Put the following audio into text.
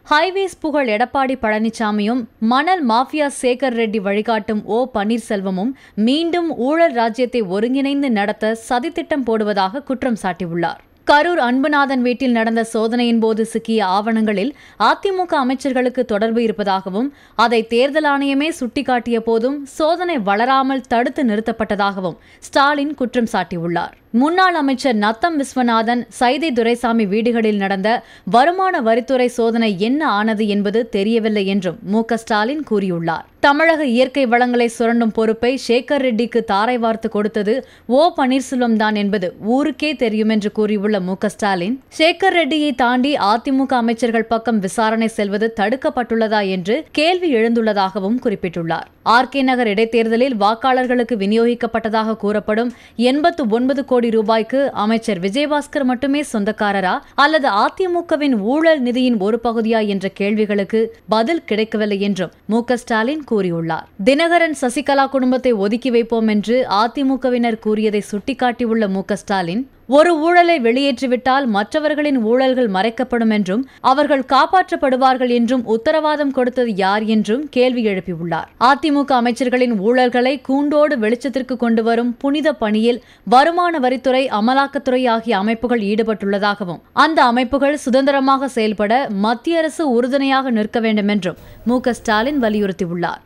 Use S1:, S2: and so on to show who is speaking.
S1: Highways புகழ் எடப்பாடி பழனிசாமியும் மணல் மாஃபியா சேகர் ரெட்டி வழிகாட்டும் ஓ பன்னீர்செல்வமும் மீண்டும் ஊழல் ராஜ்யத்தை ஒருங்கிணைந்து நடத்த சதித்திட்டம் போடுவதாக குற்றம் சாட்டியுள்ளார். கரூர் அன்புநாதன் வீட்டில் நடந்த சோதனையின் போது சிக்கிய ஆவணங்களில் அதிமுக அமைச்சர்களுக்கு தொடர்பு இருப்பதாகவும் அதை தேர்தல் ஆணையமே சுட்டிக்காட்டிய போதும் சோதனை வளராமல் தடுத்து நிறுத்தப்பட்டதாகவும் ஸ்டாலின் குற்றம் சாட்டியுள்ளார். முன்னாள் அமைச்சர் நத்தம் விஸ்வநாதன், சைதை துரைசாமி வீடுகளில் நடந்த வருமான வரித்துறை சோதனை என்ன ஆனது என்பது தெரியவில்லை என்றும் ஸ்டாலின் கூறியுள்ளார். தமிழக இயற்கை வளங்களை சுரண்டும் பொறுப்பை சேகர் ரெட்டிக்கு தாரை வார்த்து கொடுத்தது ஓ பன்னீர்செல்வம் தான் என்பது ஊருக்கே தெரியும் என்று கூறியுள்ள ஸ்டாலின், சேகர் ரெட்டியை தாண்டி அதிமுக அமைச்சர்கள் பக்கம் விசாரணை செல்வது தடுக்கப்பட்டுள்ளதா என்று கேள்வி எழுந்துள்ளதாகவும் குறிப்பிட்டுள்ளார். ஆர்கே நகர் இடைத்தேர்தலில் வாக்காளர்களுக்கு விநியோகிக்கப்பட்டதாக கூறப்படும் 89 கோடி ரூபாய்க்கு அமைச்சர் விஜயபாஸ்கர் மட்டுமே சொந்தக்காரரா அல்லது அதிமுகவின் ஊழல் நிதியின் ஒரு பகுதியா என்ற கேள்விகளுக்கு பதில் கிடைக்கவில்லை என்றும் ஸ்டாலின் கூறியுள்ளார். தினகரன் சசிகலா குடும்பத்தை ஒதுக்கி வைப்போம் என்று அதிமுகவினர் கூறியதை சுட்டிக்காட்டியுள்ள ஸ்டாலின், ஒரு ஊழலை வெளியேற்றிவிட்டால் மற்றவர்களின் ஊழல்கள் மறைக்கப்படும் என்றும் அவர்கள் காப்பாற்றப்படுவார்கள் என்றும் உத்தரவாதம் கொடுத்தது யார் என்றும் கேள்வி எழுப்பியுள்ளார். அதிமுக அமைச்சர்களின் ஊழல்களை கூண்டோடு வெளிச்சத்திற்கு கொண்டு வரும் புனித பணியில் வருமான வரித்துறை, அமலாக்கத்துறை ஆகிய அமைப்புகள் ஈடுபட்டுள்ளதாகவும் அந்த அமைப்புகள் சுதந்திரமாக செயல்பட மத்திய அரசு உறுதுணையாக நிற்க வேண்டும் என்றும் ஸ்டாலின் வலியுறுத்தியுள்ளார்.